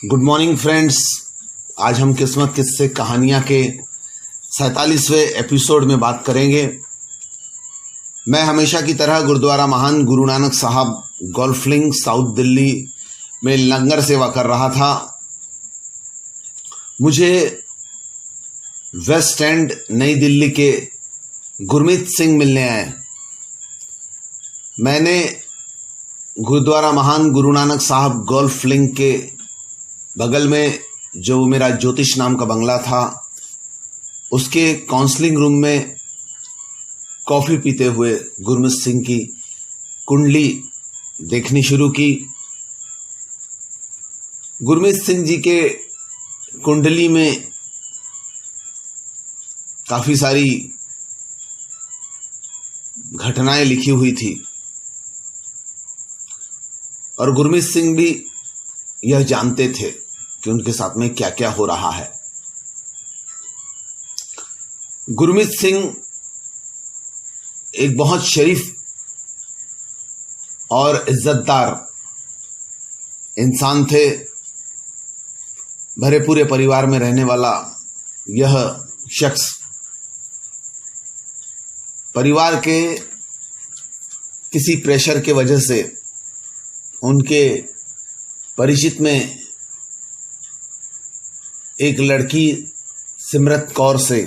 Good morning friends. आज हम किस्मत किस्से कहानियाँ के 47वें एपिसोड में बात करेंगे। मैं हमेशा की तरह गुरुद्वारा महान गुरु नानक साहब गोल्फ लिंक साउथ दिल्ली में लंगर सेवा कर रहा था। मुझे वेस्ट एंड नई दिल्ली के गुरमीत सिंह मिलने आए। मैंने गुरुद्वारा महान गुरु नानक साहब गोल्फ लिंक के बगल में जो मेरा ज्योतिष नाम का बंगला था, उसके काउंसलिंग रूम में कॉफ़ी पीते हुए गुरमीत सिंह की कुंडली देखनी शुरू की। गुरमीत सिंह जी के कुंडली में काफ़ी सारी घटनाएं लिखी हुई थी और गुरमीत सिंह भी यह जानते थे कि उनके साथ में क्या क्या हो रहा है। गुरमीत सिंह एक बहुत शरीफ और इज्जतदार इंसान थे। भरे पूरे परिवार में रहने वाला यह शख्स परिवार के किसी प्रेशर के वजह से उनके परिचित में एक लड़की सिमरत कौर से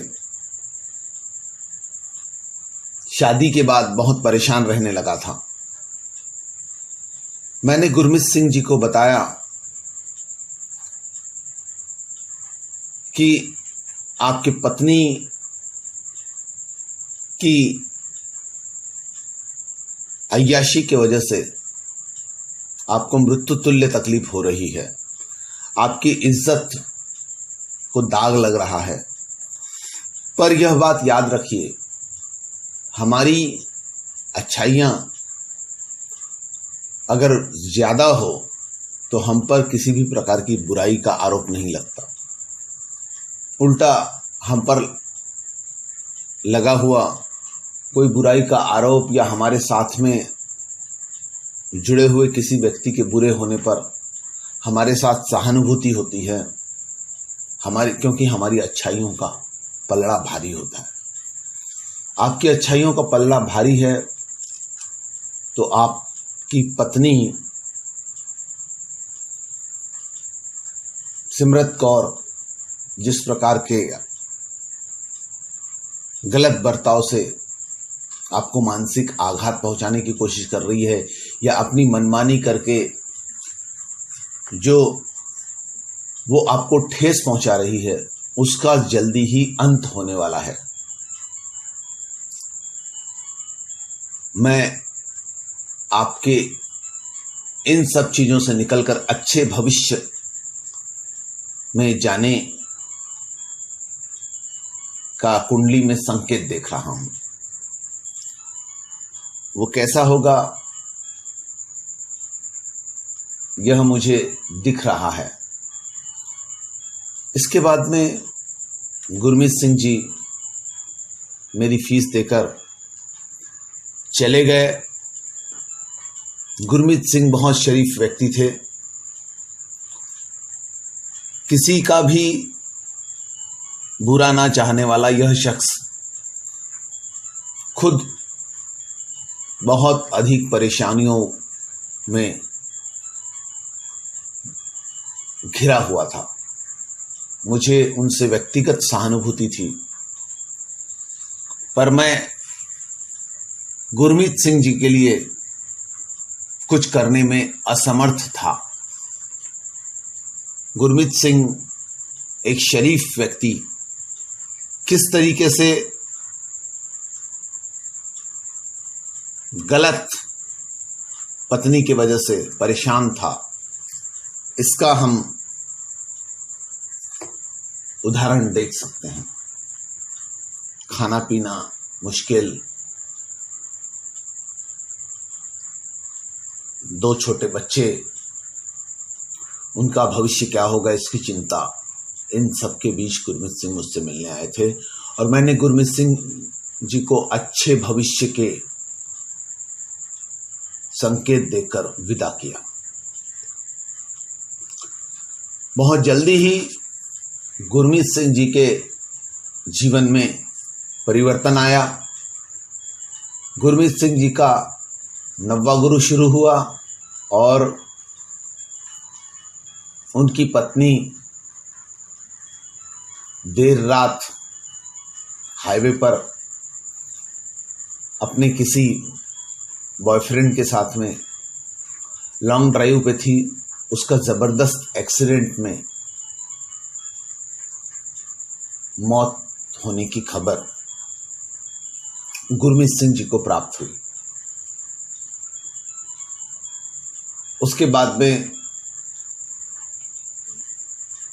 शादी के बाद बहुत परेशान रहने लगा था। मैंने गुरमीत सिंह जी को बताया कि आपकी पत्नी की अय्याशी की वजह से आपको मृत्यु तुल्य तकलीफ हो रही है, आपकी इज्जत को दाग लग रहा है। पर यह बात याद रखिए, हमारी अच्छाइयाँ अगर ज्यादा हो तो हम पर किसी भी प्रकार की बुराई का आरोप नहीं लगता। उल्टा हम पर लगा हुआ कोई बुराई का आरोप या हमारे साथ में जुड़े हुए किसी व्यक्ति के बुरे होने पर हमारे साथ सहानुभूति होती है क्योंकि हमारी अच्छाइयों का पल्ला भारी होता है। आपकी अच्छाइयों का पल्ला भारी है तो आपकी पत्नी सिमरत कौर जिस प्रकार के गलत बर्ताव से आपको मानसिक आघात पहुंचाने की कोशिश कर रही है या अपनी मनमानी करके जो वो आपको ठेस पहुंचा रही है, उसका जल्दी ही अंत होने वाला है। मैं आपके इन सब चीजों से निकलकर अच्छे भविष्य में जाने का कुंडली में संकेत देख रहा हूं। वो कैसा होगा यह मुझे दिख रहा है। इसके बाद में गुरमीत सिंह जी मेरी फीस देकर चले गए। गुरमीत सिंह बहुत शरीफ व्यक्ति थे। किसी का भी बुरा ना चाहने वाला यह शख्स खुद बहुत अधिक परेशानियों में घिरा हुआ था। मुझे उनसे व्यक्तिगत सहानुभूति थी, पर मैं गुरमीत सिंह जी के लिए कुछ करने में असमर्थ था। गुरमीत सिंह एक शरीफ व्यक्ति किस तरीके से गलत पत्नी की वजह से परेशान था, इसका हम उदाहरण देख सकते हैं। खाना पीना मुश्किल, 2 छोटे बच्चे, उनका भविष्य क्या होगा इसकी चिंता, इन सब के बीच गुरमीत सिंह मुझसे मिलने आए थे और मैंने गुरमीत सिंह जी को अच्छे भविष्य के संकेत देकर विदा किया। बहुत जल्दी ही गुरमीत सिंह जी के जीवन में परिवर्तन आया। गुरमीत सिंह जी का नवा गुरु शुरू हुआ और उनकी पत्नी देर रात हाईवे पर अपने किसी बॉयफ्रेंड के साथ में लॉन्ग ड्राइव पे थी। उसका जबरदस्त एक्सीडेंट में मौत होने की खबर गुरमीत सिंह जी को प्राप्त हुई। उसके बाद में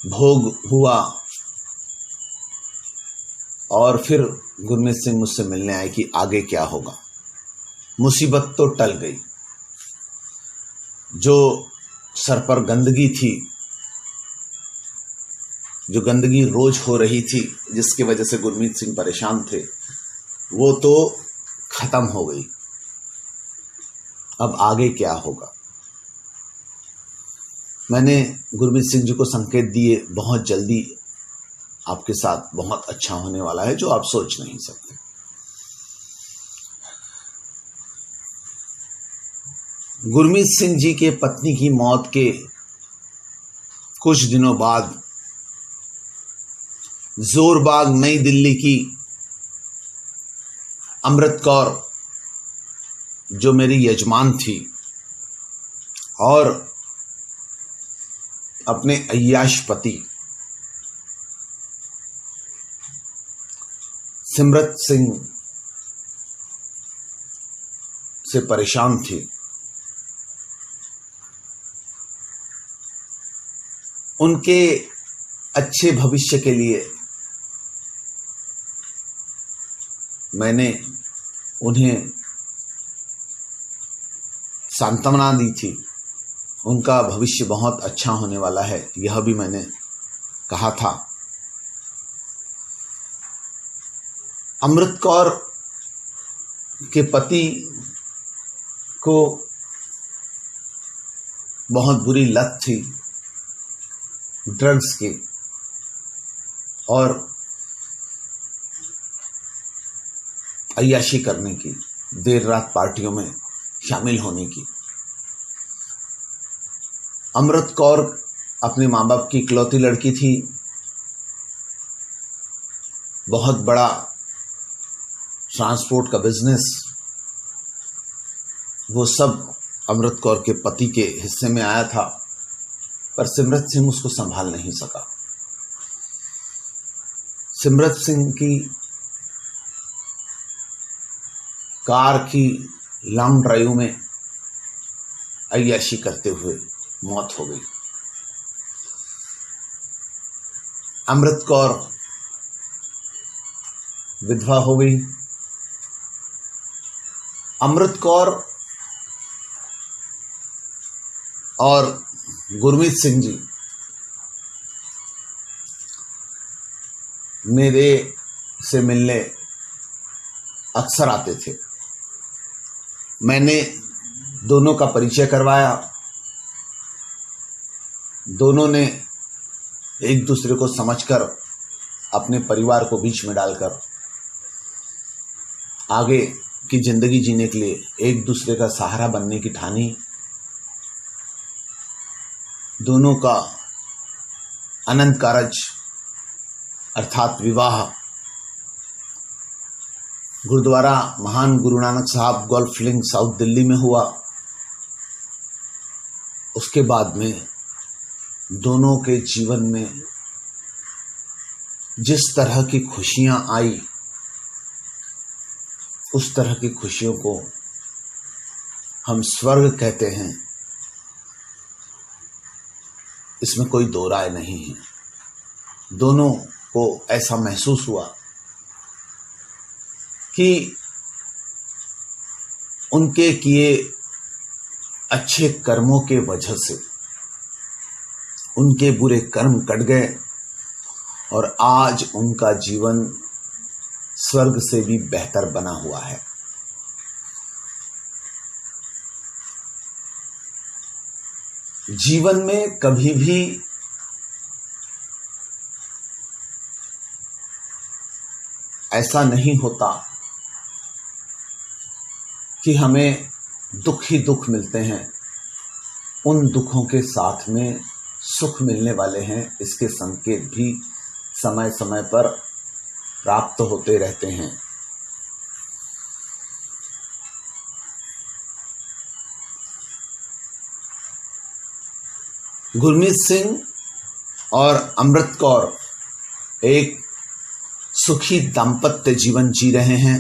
भोग हुआ और फिर गुरमीत सिंह मुझसे मिलने आए कि आगे क्या होगा। मुसीबत तो टल गई। जो सर पर गंदगी थी, जो गंदगी रोज हो रही थी, जिसकी वजह से गुरमीत सिंह परेशान थे, वो तो खत्म हो गई। अब आगे क्या होगा। मैंने गुरमीत सिंह जी को संकेत दिए, बहुत जल्दी आपके साथ बहुत अच्छा होने वाला है जो आप सोच नहीं सकते। गुरमीत सिंह जी के पत्नी की मौत के कुछ दिनों बाद जोरबाग नई दिल्ली की अमृत कौर, जो मेरी यजमान थी और अपने अय्याश पति सिमरत सिंह से परेशान थी, उनके अच्छे भविष्य के लिए मैंने उन्हें सांत्वना दी थी। उनका भविष्य बहुत अच्छा होने वाला है, यह भी मैंने कहा था। अमृत कौर के पति को बहुत बुरी लत थी ड्रग्स की और अय्याशी करने की, देर रात पार्टियों में शामिल होने की। अमृत कौर अपने माँ बाप की इकलौती लड़की थी। बहुत बड़ा ट्रांसपोर्ट का बिजनेस, वो सब अमृत कौर के पति के हिस्से में आया था, पर सिमरत सिंह उसको संभाल नहीं सका। सिमरत सिंह की कार की लॉन्ग ड्राइव में अय्याशी करते हुए मौत हो गई। अमृत कौर विधवा हो गई। अमृत कौर और गुरमीत सिंह जी मेरे से मिलने अक्सर आते थे। मैंने दोनों का परिचय करवाया। दोनों ने एक दूसरे को समझकर अपने परिवार को बीच में डालकर आगे की जिंदगी जीने के लिए एक दूसरे का सहारा बनने की ठानी। दोनों का अनंत कारज अर्थात विवाह गुरुद्वारा महान गुरु नानक साहब गोल्फ लिंक साउथ दिल्ली में हुआ। उसके बाद में दोनों के जीवन में जिस तरह की खुशियां आई, उस तरह की खुशियों को हम स्वर्ग कहते हैं, इसमें कोई दो राय नहीं है। दोनों को ऐसा महसूस हुआ कि उनके किए अच्छे कर्मों के वजह से उनके बुरे कर्म कट गए और आज उनका जीवन स्वर्ग से भी बेहतर बना हुआ है। जीवन में कभी भी ऐसा नहीं होता कि हमें दुख ही दुख मिलते हैं, उन दुखों के साथ में सुख मिलने वाले हैं, इसके संकेत भी समय समय पर प्राप्त होते रहते हैं। गुरमीत सिंह और अमृत कौर एक सुखी दाम्पत्य जीवन जी रहे हैं।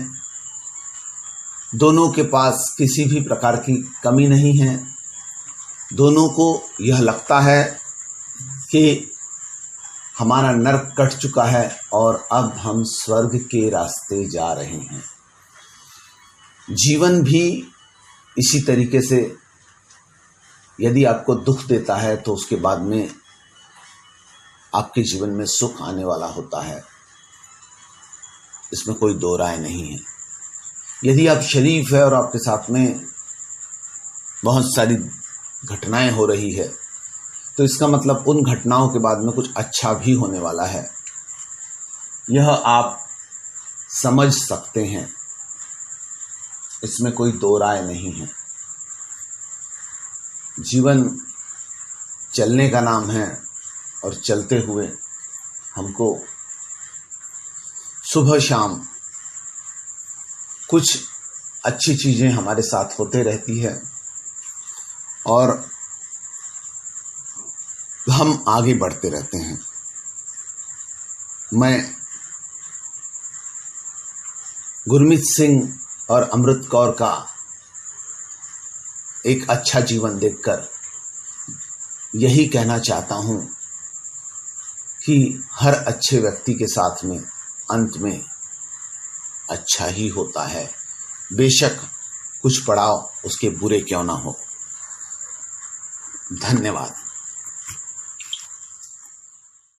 दोनों के पास किसी भी प्रकार की कमी नहीं है। दोनों को यह लगता है कि हमारा नर्क कट चुका है और अब हम स्वर्ग के रास्ते जा रहे हैं। जीवन भी इसी तरीके से यदि आपको दुख देता है तो उसके बाद में आपके जीवन में सुख आने वाला होता है, इसमें कोई दो राय नहीं है। यदि आप शरीफ है और आपके साथ में बहुत सारी घटनाएं हो रही है तो इसका मतलब उन घटनाओं के बाद में कुछ अच्छा भी होने वाला है, यह आप समझ सकते हैं, इसमें कोई दो राय नहीं है। जीवन चलने का नाम है और चलते हुए हमको सुबह शाम कुछ अच्छी चीज़ें हमारे साथ होते रहती है और हम आगे बढ़ते रहते हैं। मैं गुरमीत सिंह और अमृत कौर का एक अच्छा जीवन देखकर यही कहना चाहता हूं कि हर अच्छे व्यक्ति के साथ में अंत में अच्छा ही होता है, बेशक कुछ पड़ाव उसके बुरे क्यों ना हो। धन्यवाद।